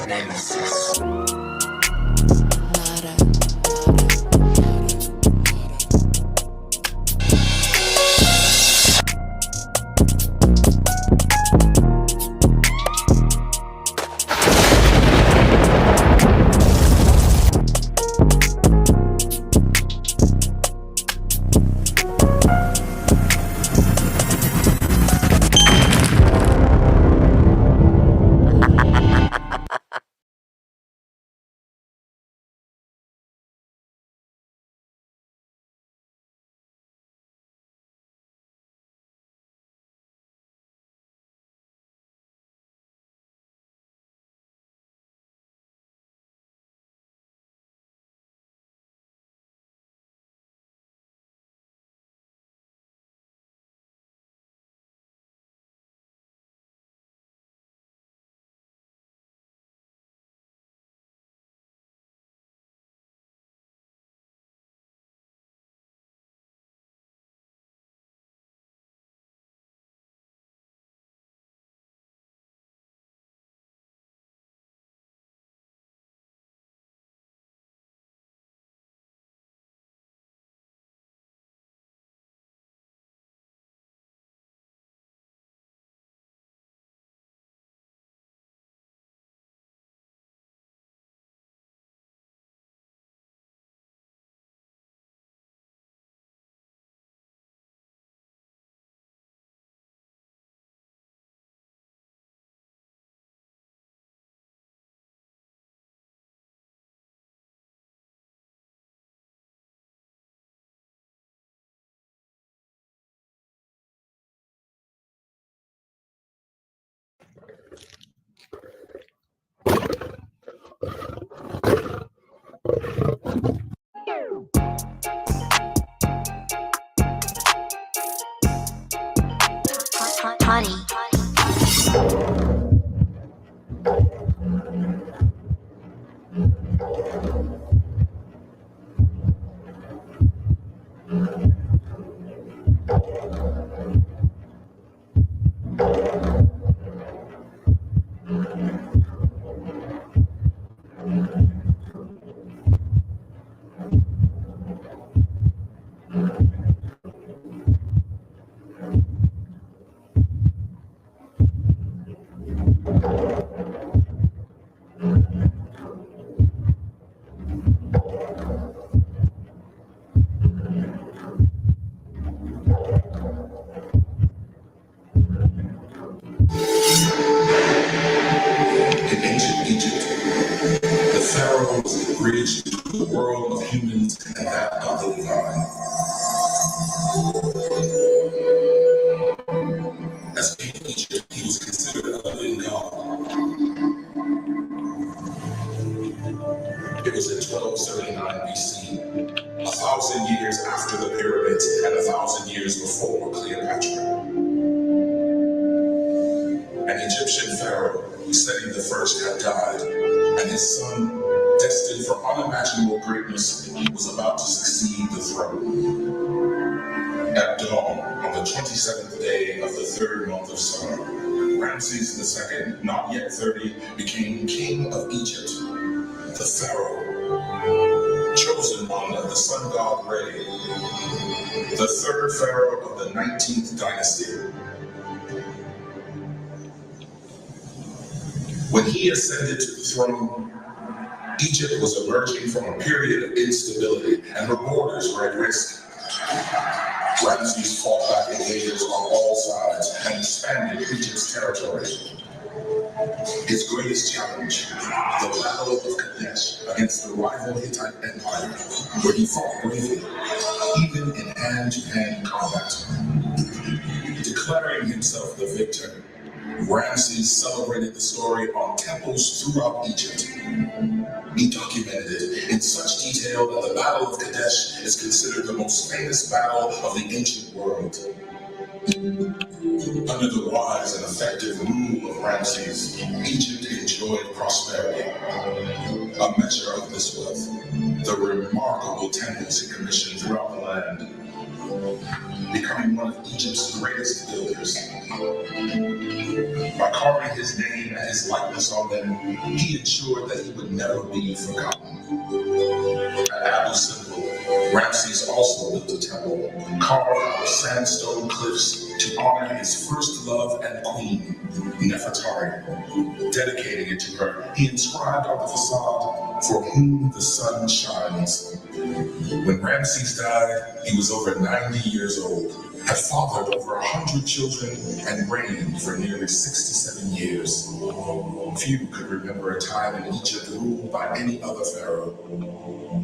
Nemesis. Honey. In ancient Egypt, the pharaoh was the bridge between the world of humans and that of the divine. As king of Egypt, he was considered a living god. It was in 1279 BC, 1,000 years after the pyramids and 1,000 years before Cleopatra. An Egyptian pharaoh, Seti I, had died, and his son, destined for unimaginable greatness, was about to succeed the throne. At dawn, on the 27th day of the third month of summer, Ramses II, not yet 30, became king of Egypt. The pharaoh, chosen one of the sun god Re, the third pharaoh of the 19th dynasty. When he ascended to the throne, Egypt was emerging from a period of instability, and her borders were at risk. Ramses fought back invaders on all sides and expanded Egypt's territory. His greatest challenge, the Battle of Kadesh against the rival Hittite Empire, where he fought bravely, even in hand-to-hand combat. Declaring himself the victor, Ramses celebrated the story on temples throughout Egypt. He documented it in such detail that the Battle of Kadesh is considered the most famous battle of the ancient world. Under the wise and effective rule of Ramses, Egypt enjoyed prosperity. A measure of this wealth, the remarkable temples he commissioned throughout the land. becoming one of Egypt's greatest builders. By carving his name and his likeness on them, he ensured that he would never be forgotten. At Abu Simbel, Ramses also built a temple carved out of sandstone cliffs to honor his first love and queen, Nefertari. Dedicating it to her, he inscribed on the facade, "For whom the sun shines." When Ramses died, he was over 90 years old, had fathered over 100 children, and reigned for nearly 67 years. Few could remember a time in Egypt ruled by any other pharaoh.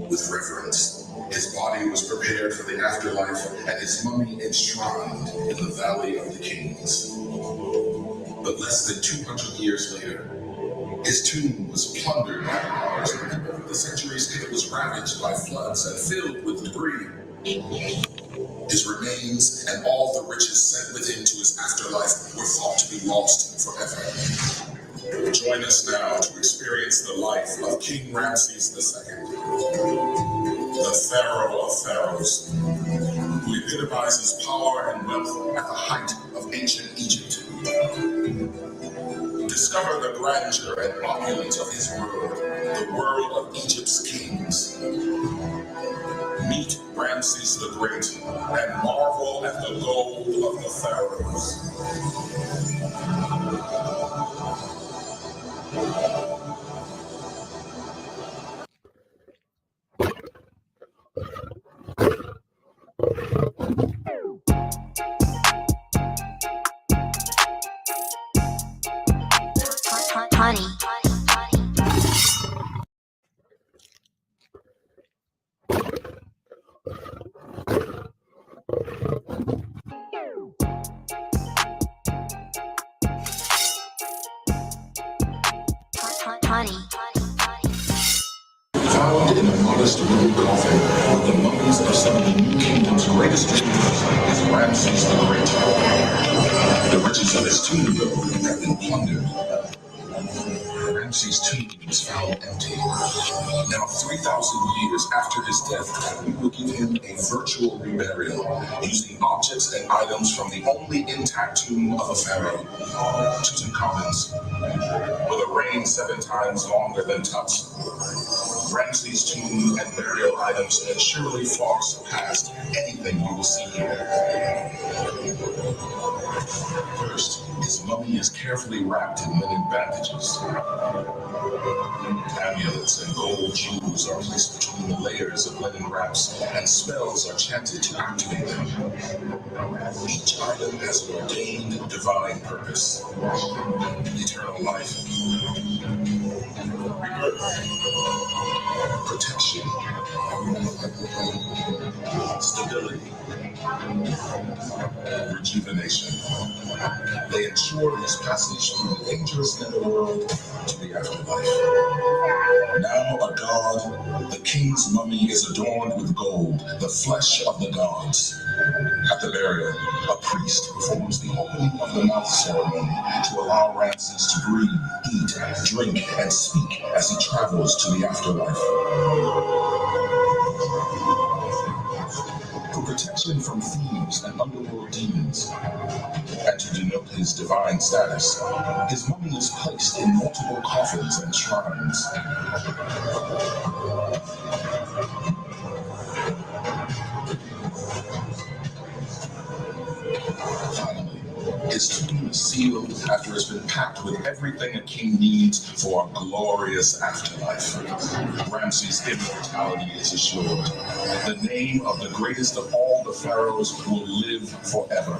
With reverence, his body was prepared for the afterlife and his mummy enshrined in the Valley of the Kings. But less than 200 years later, his tomb was plundered by marauders. Over the centuries, it was ravaged by floods and filled with debris. His remains and all the riches sent with him to his afterlife were thought to be lost forever. Join us now to experience the life of King Ramses II, the Pharaoh of Pharaohs, who epitomizes power and wealth at the height of ancient Egypt. Discover the grandeur and opulence of his world, the world of Egypt's kings. Meet Ramses the Great and marvel at the gold of the pharaohs. Tani. Tani. Found in a modest wooden coffin with the mummies of some of the new kingdom's greatest rulers is Ramses the Great. The riches of his tomb, though, have been plundered. Ramses' tomb was found empty. Now, 3,000 years after his death, we will give him a virtual reburial using objects and items from the only intact tomb of a pharaoh, Tutankhamun's. With a reign 7 times longer than Tut's, Ramses' tomb and burial items had surely far surpassed anything you will see here. First, his mummy is carefully wrapped in linen bandages. Amulets and gold jewels are placed between the layers of linen wraps, and spells are chanted to activate them. Each item has an ordained divine purpose: eternal life, rebirth, protection, stability, rejuvenation. They ensure his passage through the dangerous netherworld to the afterlife. Now a god, the king's mummy is adorned with gold, the flesh of the gods. At the burial, a priest performs the opening of the mouth ceremony to allow Ramses to breathe, eat, drink, and speak as he travels to the afterlife. For protection from thieves and underworld demons, and to denote his divine status, his mummy is placed in multiple coffins and shrines. Finally, his tomb is sealed after it's been packed with everything a king needs for a glorious afterlife. Ramses' immortality is assured. The name of the greatest of all the pharaohs will live forever.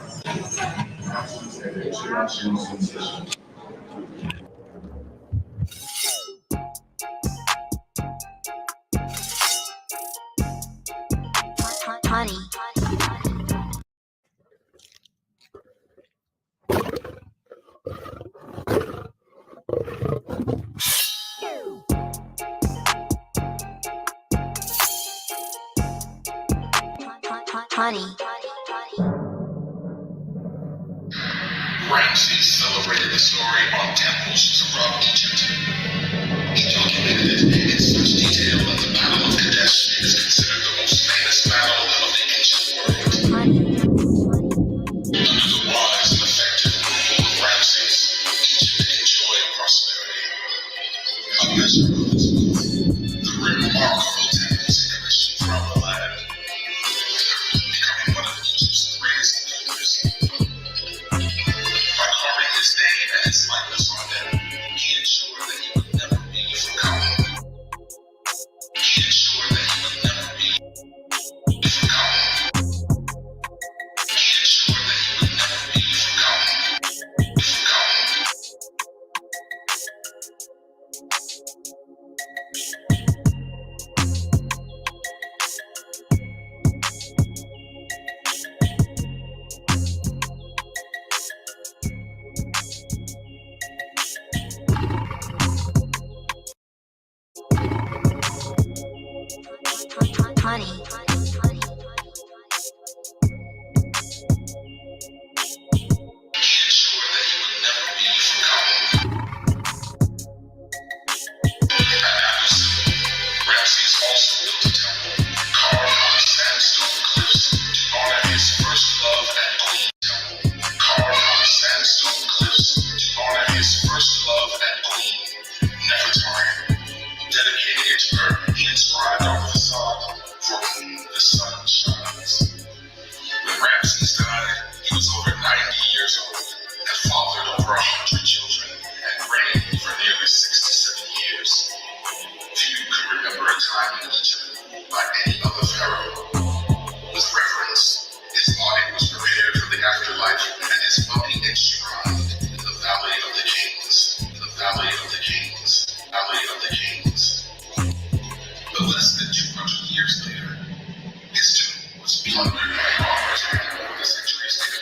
Tani. Tani. Ramses celebrated the story on temples throughout Egypt. He documented it in such detail that the Battle of Kadesh is considered the most famous battle of the ancient world. Tani.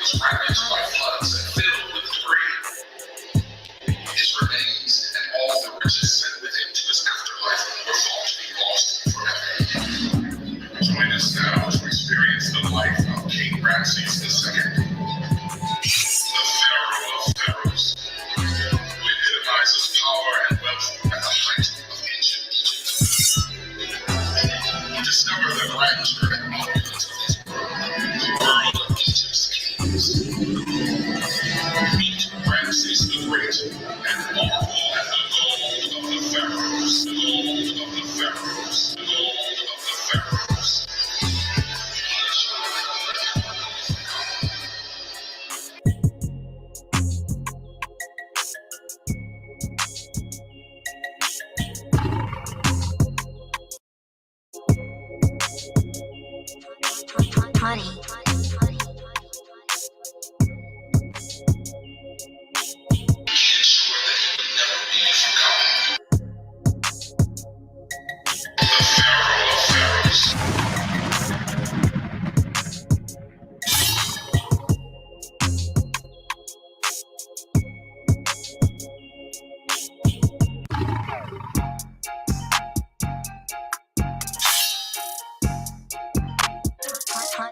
was ravaged by floods and filled with debris. His remains and all the riches sent with him to his afterlife were thought to be lost forever. Join us now to experience the life of King Ramses II, the Pharaoh of Pharaohs, who epitomizes power and wealth at the height of ancient Egypt. Discover the grandeur and opulence of his world, the world of Egypt's kings. Meet Ramses the Great and marvel at the gold of the pharaohs, the gold of the pharaohs, the gold of the pharaohs.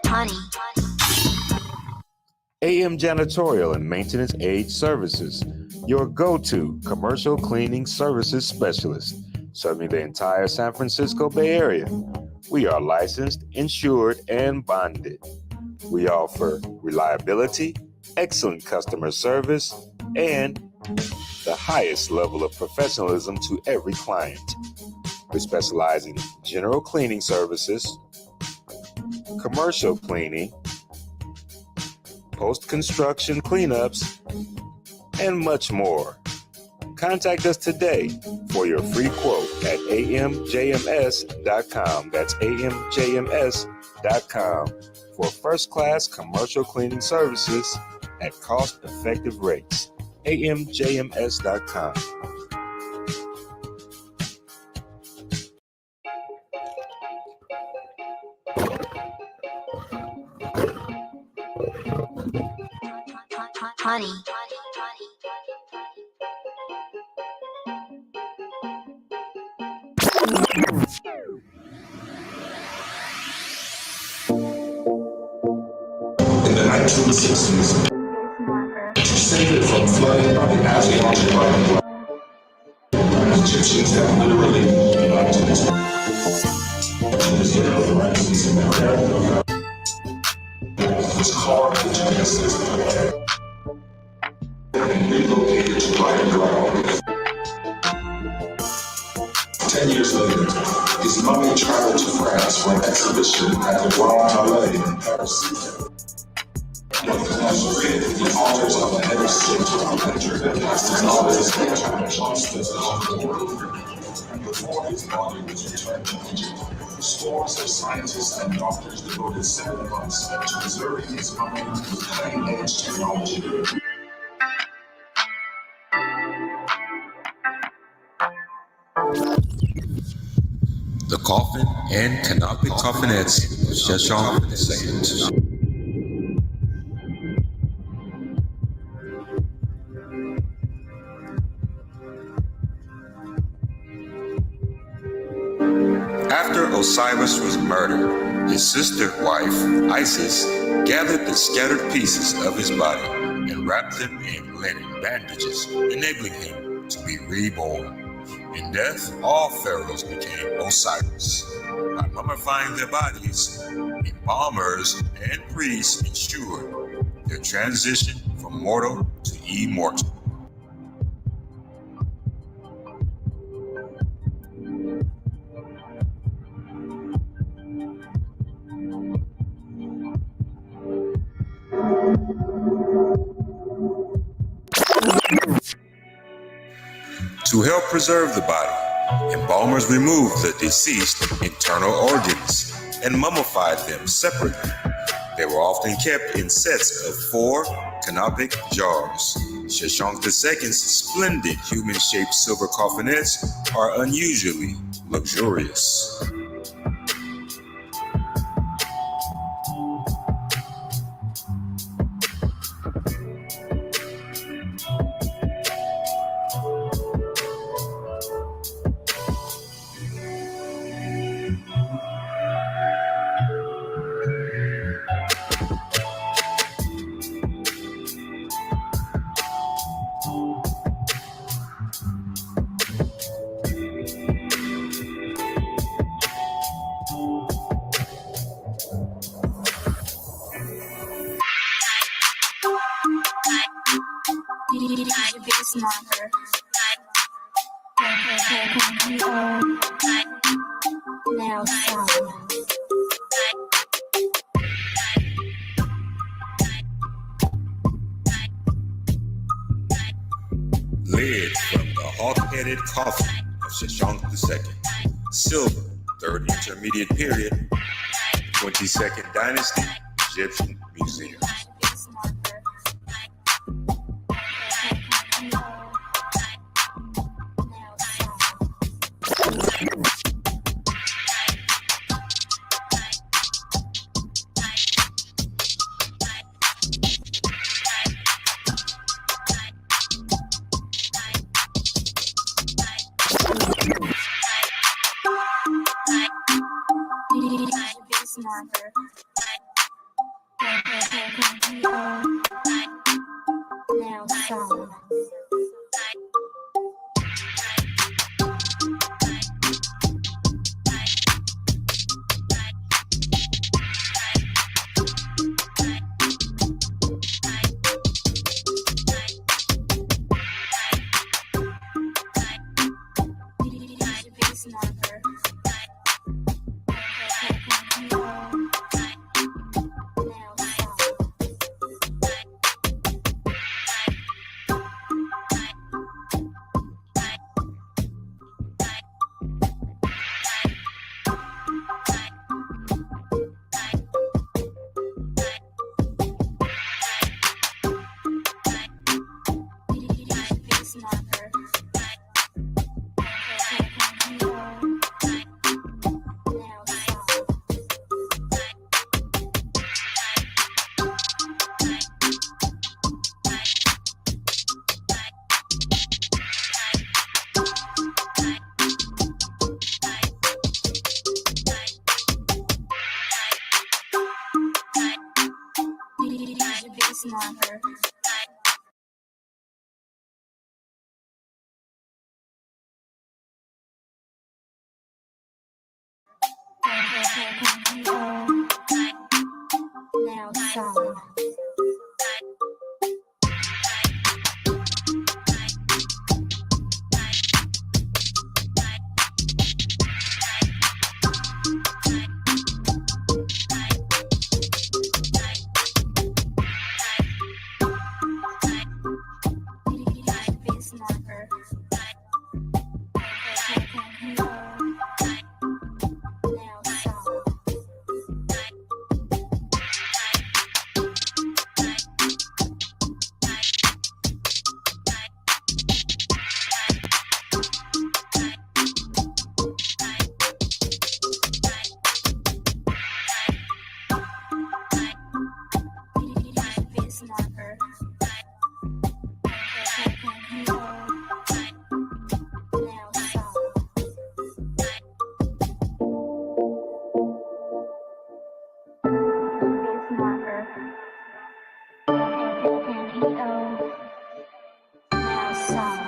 Honey. AM Janitorial and Maintenance Aid Services, your go-to commercial cleaning services specialist, serving the entire San Francisco Bay Area. We are licensed, insured, and bonded. We offer reliability, excellent customer service, and the highest level of professionalism to every client. We specialize in general cleaning services, commercial cleaning, post-construction cleanups, and much more. Contact us today for your free quote at amjms.com. That's amjms.com for first-class commercial cleaning services at cost-effective rates. amjms.com. Honey. In the 1960s, to save it from flooding by the Asiatic Line, Egyptians have literally united to preserve the Ramses in their area. Was carved into their system and relocated to higher ground. 10 years later, his mummy traveled to France for an exhibition at the Grand Palais in Paris. The authors of the head of state entered and passed his knowledge and justice on the world. And before his body was returned to Egypt, scores of scientists and doctors devoted 7 months to preserving his mummy with cutting-edge technology. The coffin and canopic coffinettes of Sheshonq II. After Osiris was murdered, his sister wife, Isis, gathered the scattered pieces of his body and wrapped them in linen bandages, enabling him to be reborn. In death, all pharaohs became Osiris. By mummifying their bodies, embalmers and priests ensured their transition from mortal to immortal. To help preserve the body, embalmers removed the deceased internal organs and mummified them separately. They were often kept in sets of 4 canopic jars. Sheshonq II's splendid human-shaped silver coffinettes are unusually luxurious. marker. Now sound. Lead from the hawk-headed coffin of Shashank II. Silver, third intermediate period, 22nd dynasty, Egyptian Museum. Marker. Now sound. Marker. Marker. Now sound. Marker. Now sound. Marker. Now sound. Marker. Now sound.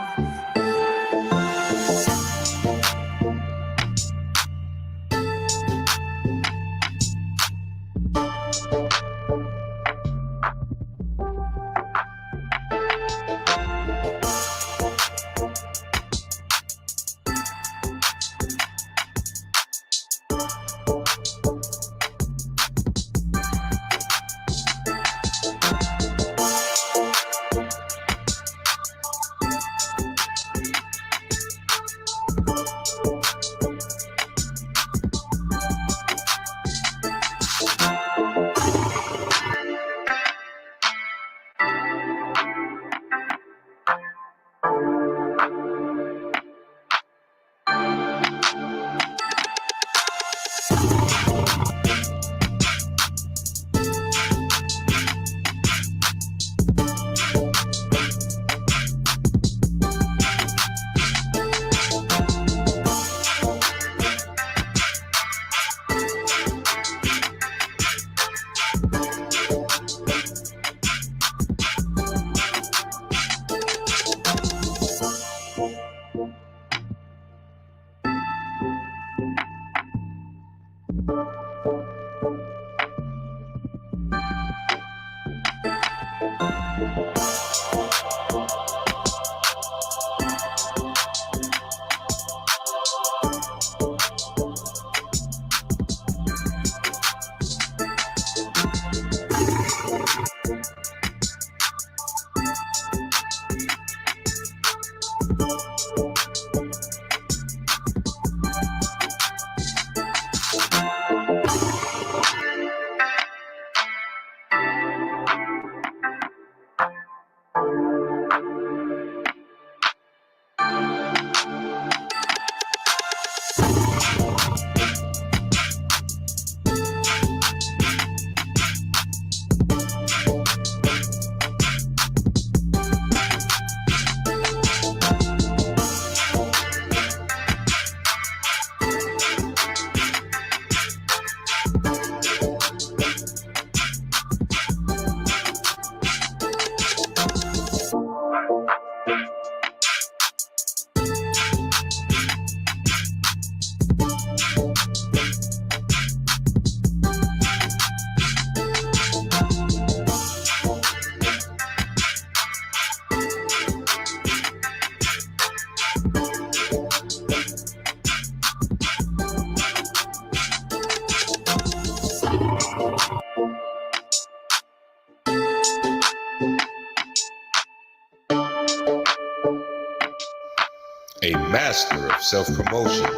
A master of self-promotion,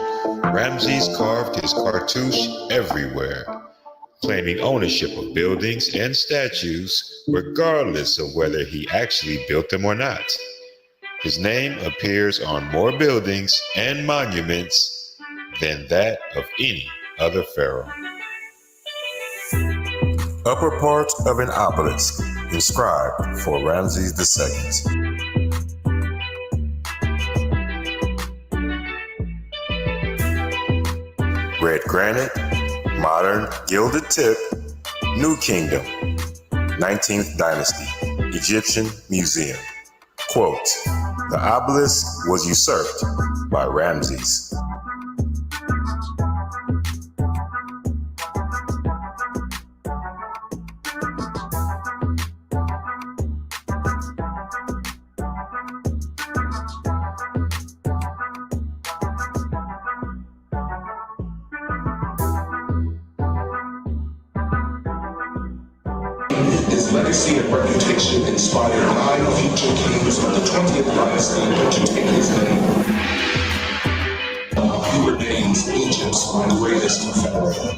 Ramses carved his cartouche everywhere, claiming ownership of buildings and statues regardless of whether he actually built them or not. His name appears on more buildings and monuments than that of any other pharaoh. Upper part of an obelisk inscribed for Ramses II. Red granite, modern gilded tip, New Kingdom, 19th Dynasty, Egyptian Museum. Quote, the obelisk was usurped by Ramses. His legacy and reputation inspired 9 future kings of the 20th dynasty to take his name. He remains Egypt's greatest pharaoh.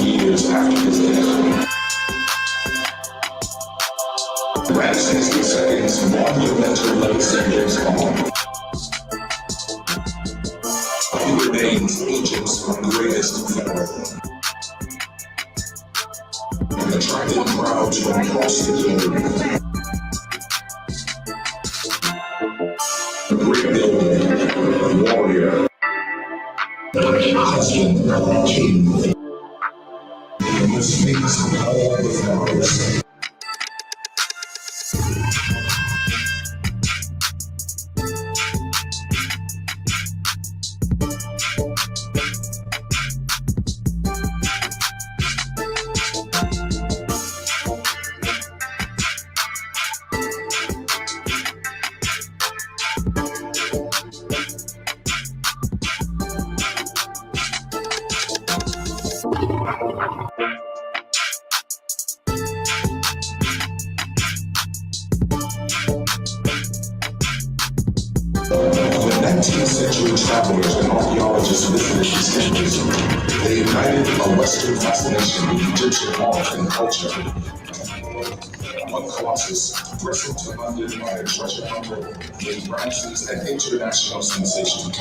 Years after his death, Ramses II's monumental legacy lives on. He remains Egypt's greatest pharaoh, and attracted crowds from across the globe. A great builder, a warrior, a husband, a king. The sphinx of all the pharaohs. 19th century travelers and archaeologists visited these temples. They ignited a Western fascination with Egyptian art and culture. One Colossus, wrestled to London by a treasure hunter, made Ramses an international sensation.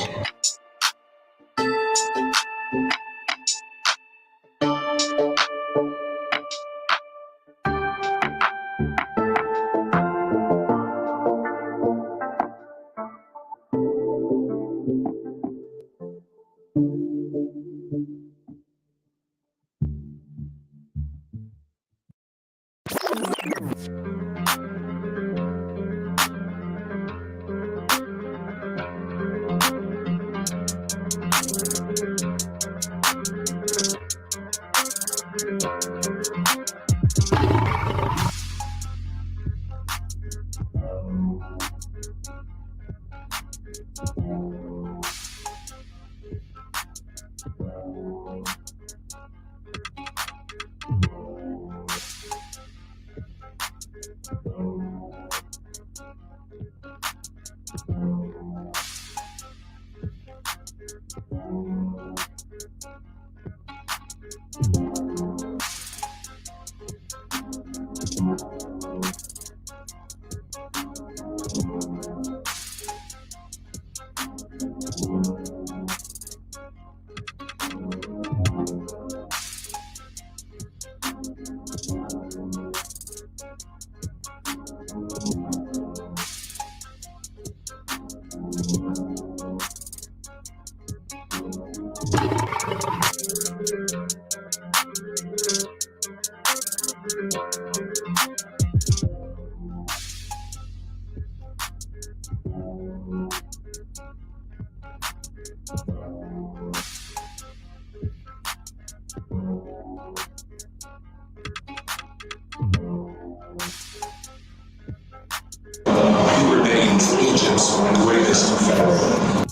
He remains Egypt's greatest pharaoh.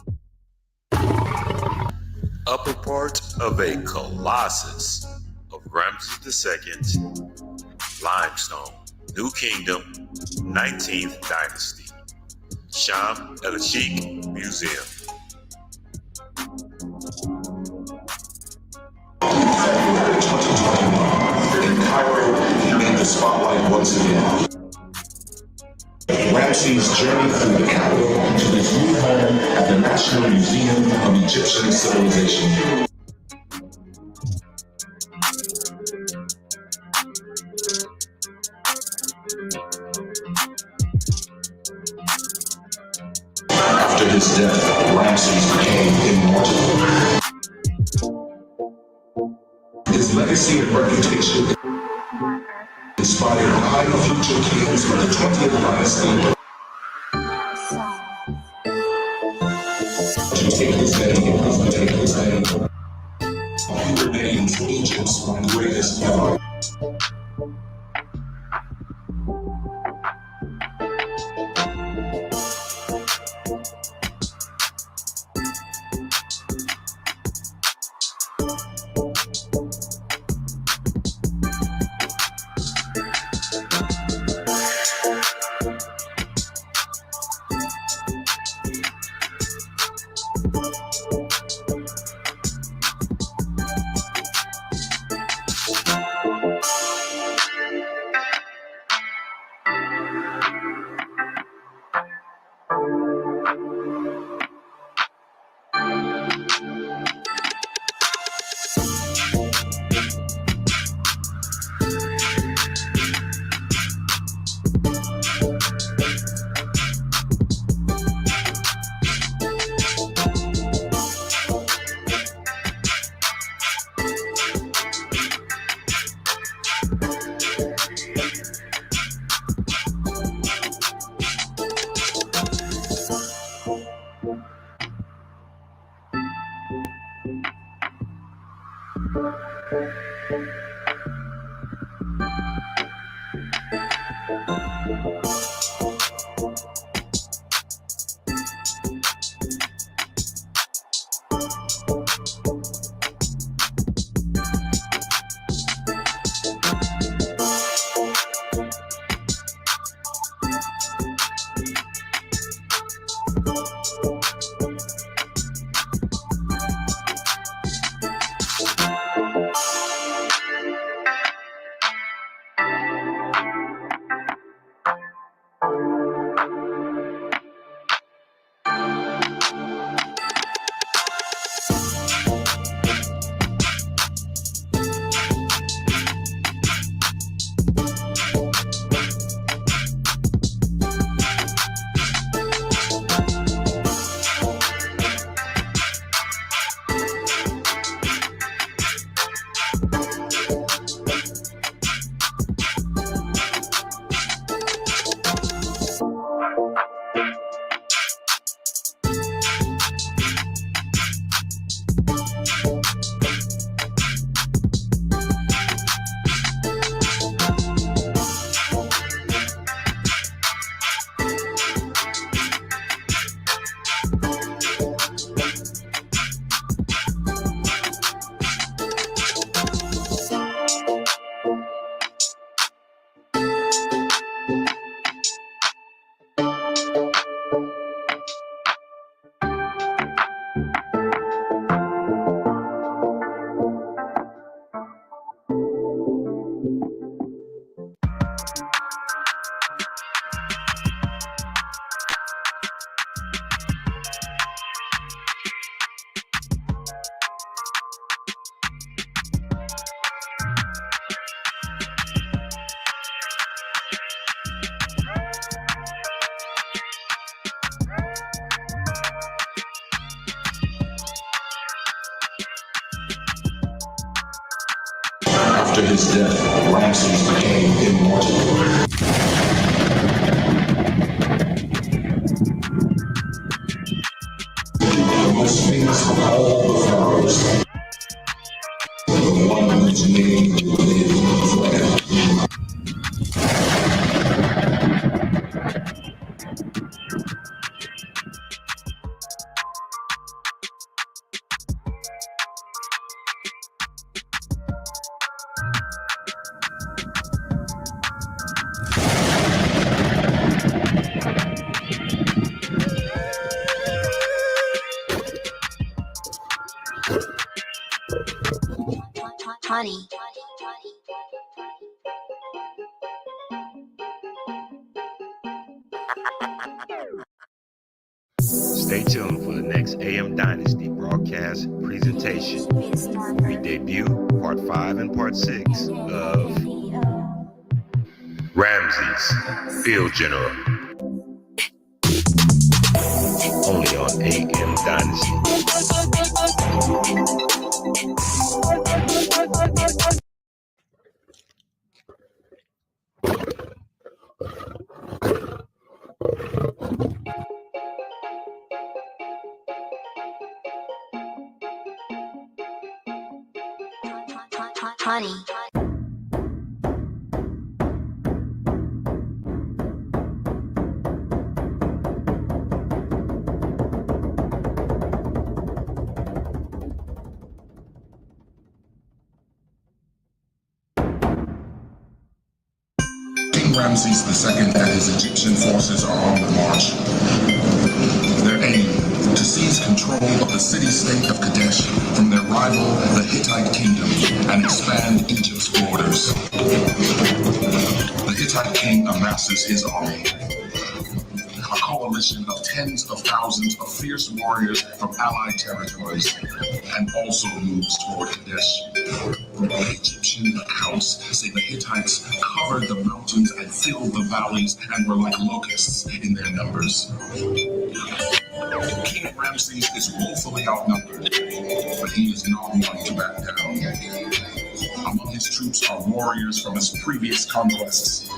Upper part of a colossus of Ramses II, limestone, New Kingdom, 19th Dynasty, Sham el-Sheikh Museum. February 2021, in Cairo, he made the spotlight once again. Ramses journeyed through the capital to his new home at the National Museum of Egyptian Civilization. After his death, Ramses became immortal. His legacy and reputation inspired 9 future kings of the 20th dynasty to take his name. He remains Egypt's greatest pharaoh. After his death, Ramses became immortal. The most famous of all the pharaohs, the one whose name will live forever. Honey. Stay tuned for the next AM Dynasty broadcast presentation. We debut part 5 and part 6 of Ramses, Field General. Only on AM Dynasty. Honey. King Ramses II and his Egyptian forces are on the march. Their aim, to seize control of the city-state of Kadesh from their rival, the Hittite kingdom, and expand Egypt's borders. The Hittite king amasses his army, a coalition of tens of thousands of fierce warriors from allied territories, and also moves toward Kadesh. Egyptian accounts say the Hittites covered the mountains and filled the valleys and were like locusts in their numbers. King Ramses is woefully outnumbered, but he is not one to back down. Among his troops are warriors from his previous conquests,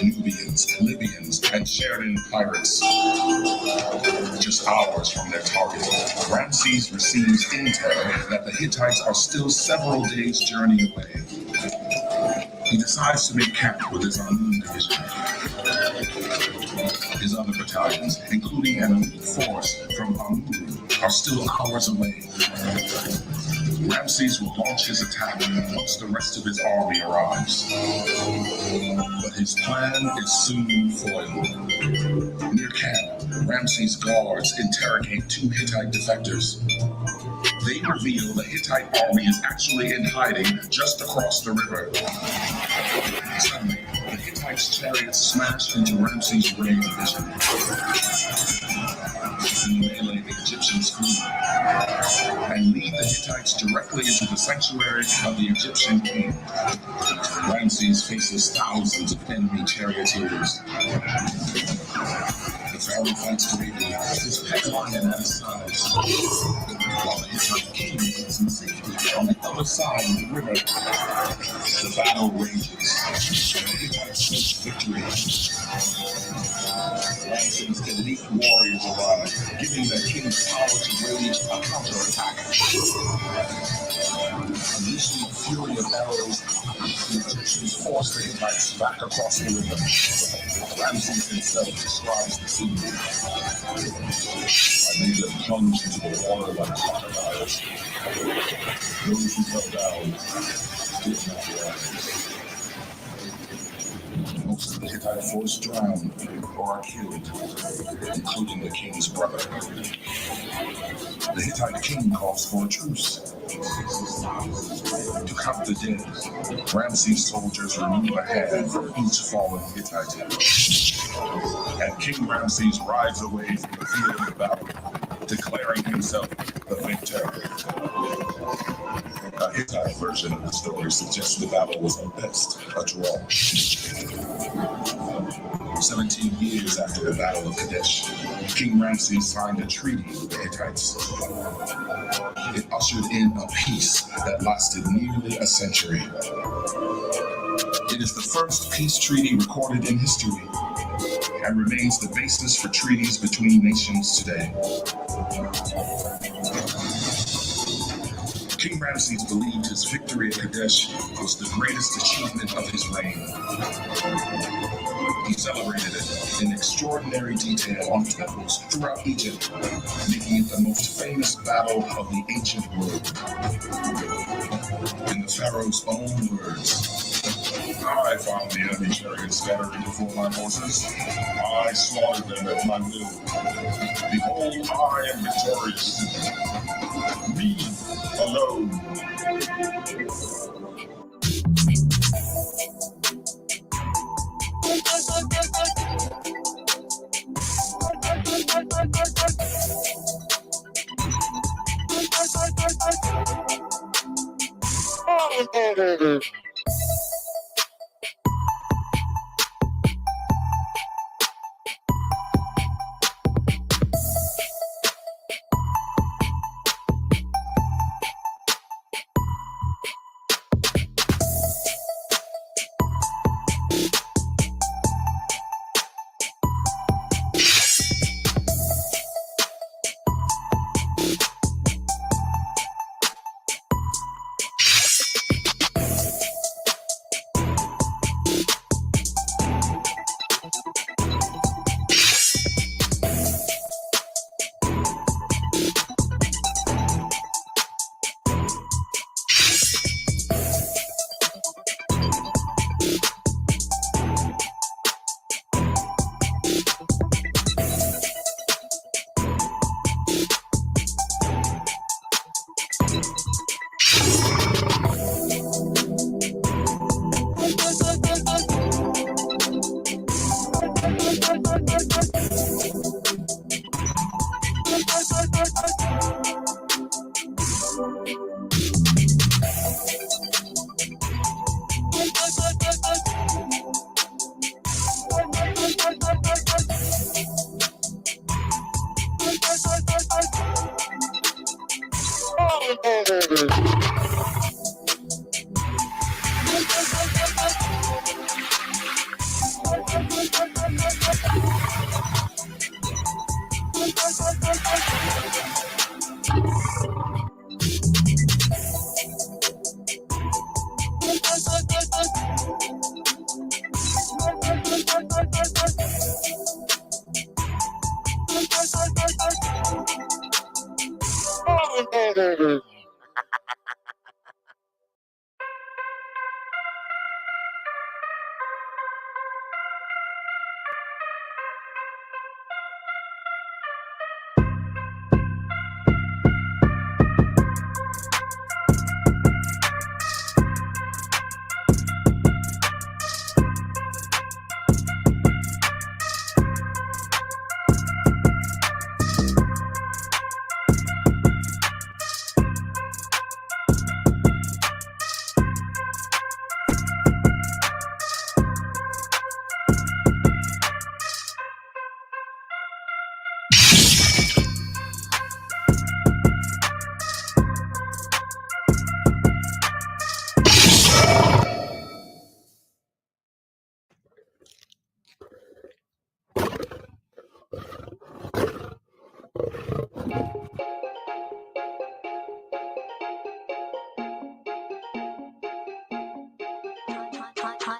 Nubians, Libyans, and Sheridan pirates. Just hours from their target, Ramses receives intel that the Hittites are still several days' journey away. He decides to make camp with his Amun division. His other battalions, including an elite force from Amun, are still hours away. Ramses will launch his attack once the rest of his army arrives. But his plan is soon foiled. Near camp, Ramses' guards interrogate 2 Hittite defectors. They reveal the Hittite army is actually in hiding just across the river. Suddenly, the Hittites' chariots smash into Ramses' rain division. In the melee, the Egyptians flee and lead the Hittites directly into the sanctuary of the Egyptian king. Ramses faces thousands of enemy charioteers. The pharaoh fights bravely, his pet lion at his side, while the Hittite king is in safety on the other side of the river. The battle rages. The Hittites seek victory. Ramses' elite warriors arrive, giving the king's power to wage a counterattack. Unleashing a fury of arrows, the Egyptians force the Hittites back across the river. Ramses himself describes the scene. I made them plunge into the water like crocodiles. Those who fell down did not rise. Most of the Hittite force drowned or are killed, including the king's brother. The Hittite king calls for a truce. To count the dead, Ramses' soldiers remove a hand from each fallen Hittite. And King Ramses rides away from the field of battle, declaring himself the victor. A Hittite version of the story suggests the battle was at best a draw. 17 years after the Battle of Kadesh, King Ramses signed a treaty with the Hittites. It ushered in a peace that lasted nearly a century. It is the first peace treaty recorded in history and remains the basis for treaties between nations today. King Ramses believed his victory at Kadesh was the greatest achievement of his reign. He celebrated it in extraordinary detail on temples throughout Egypt, making it the most famous battle of the ancient world. In the pharaoh's own words, "I found the enemy chariots scattered before my horses. I slaughtered them at my will. Behold, I am victorious. Me alone."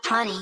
Honey.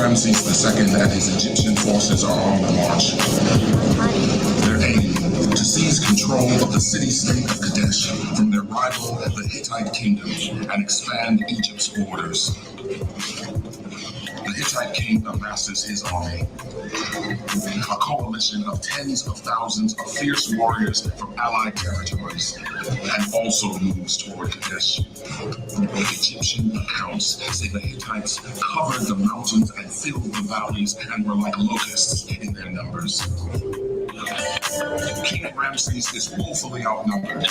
Ramses II and his Egyptian forces are on the march. Their aim, to seize control of the city-state of Kadesh from their rival, the Hittite kingdom, and expand Egypt's borders. The Hittite king amasses his army, a coalition of tens of thousands of fierce warriors from allied territories, and also moves toward Kadesh. Egyptian accounts say the Hittites covered the mountains and filled the valleys and were like locusts in their numbers. King Ramses is woefully outnumbered,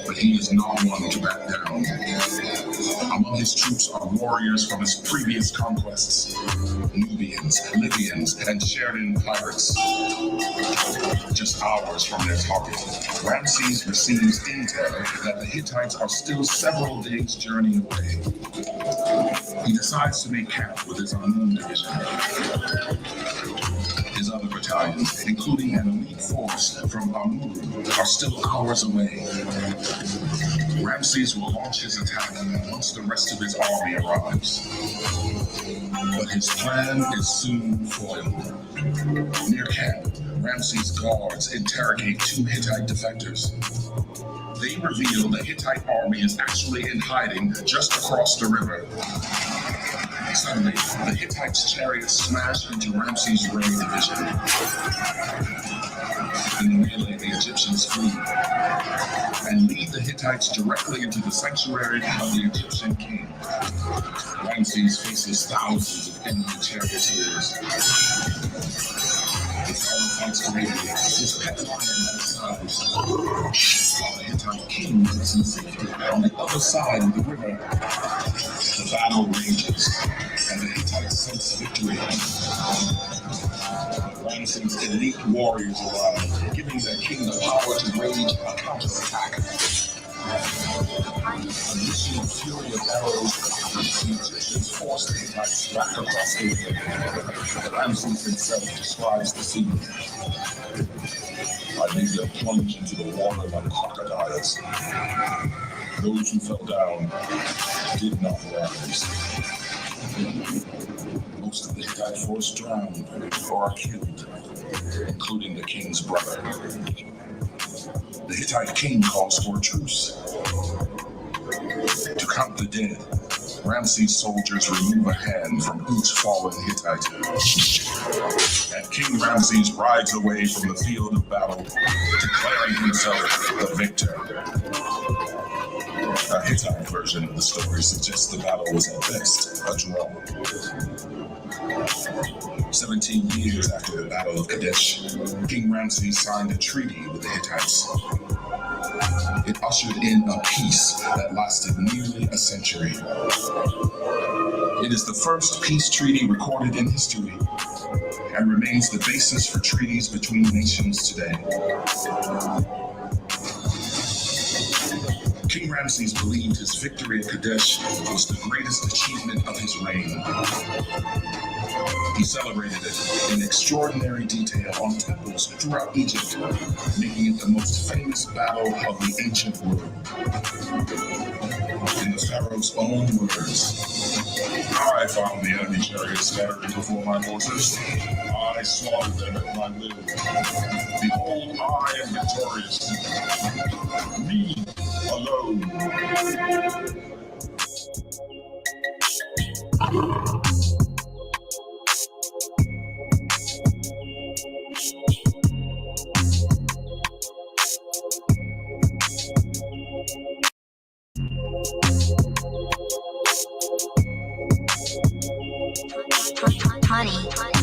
but he is not one to back down. Among his troops are warriors from his previous conquests, Nubians, Libyans, and Sheridan pirates. Just hours from their target, Ramses receives intel that the Hittites are still several days' journey away. He decides to make camp with his Amun division. His other battalions, including an elite force from Amur, are still hours away. Ramses will launch his attack once the rest of his army arrives. But his plan is soon foiled. Near camp, Ramses' guards interrogate two Hittite defenders. They reveal the Hittite army is actually in hiding just across the river. Suddenly, the Hittites' chariots smash into Ramses' Ray division. In the melee, the Egyptians flee and lead the Hittites directly into the sanctuary of the Egyptian king. Ramses faces thousands of enemy charioteers. His army fights bravely, his pet lion at his side. While the Hittite king is in safety on the other side of the river, the battle rages, and the Hittites sense victory. Ramses' elite warriors arrive, giving their king the power to wage a counterattack. Unleashing a fury of arrows, the Egyptians force the Hittites back across the river. Ramses himself describes the scene. I made them plunge into the water like crocodiles. Those who fell down did not rise. Most of the Hittite force drowned or are killed, including the king's brother. The Hittite king calls for a truce. To count the dead, Ramses' soldiers remove a hand from each fallen Hittite. And King Ramses rides away from the field of battle, declaring himself the victor. A Hittite version of the story suggests the battle was at best a draw. 17 years after the Battle of Kadesh, King Ramses signed a treaty with the Hittites. It ushered in a peace that lasted nearly a century. It is the first peace treaty recorded in history and remains the basis for treaties between nations today. King Ramses believed his victory at Kadesh was the greatest achievement of his reign. He celebrated it in extraordinary detail on temples throughout Egypt, making it the most famous battle of the ancient world. In the pharaoh's own words, I found the enemy chariots scattering before my horses. I slaughtered them at my will. Behold, I am victorious. Me alone. Honey.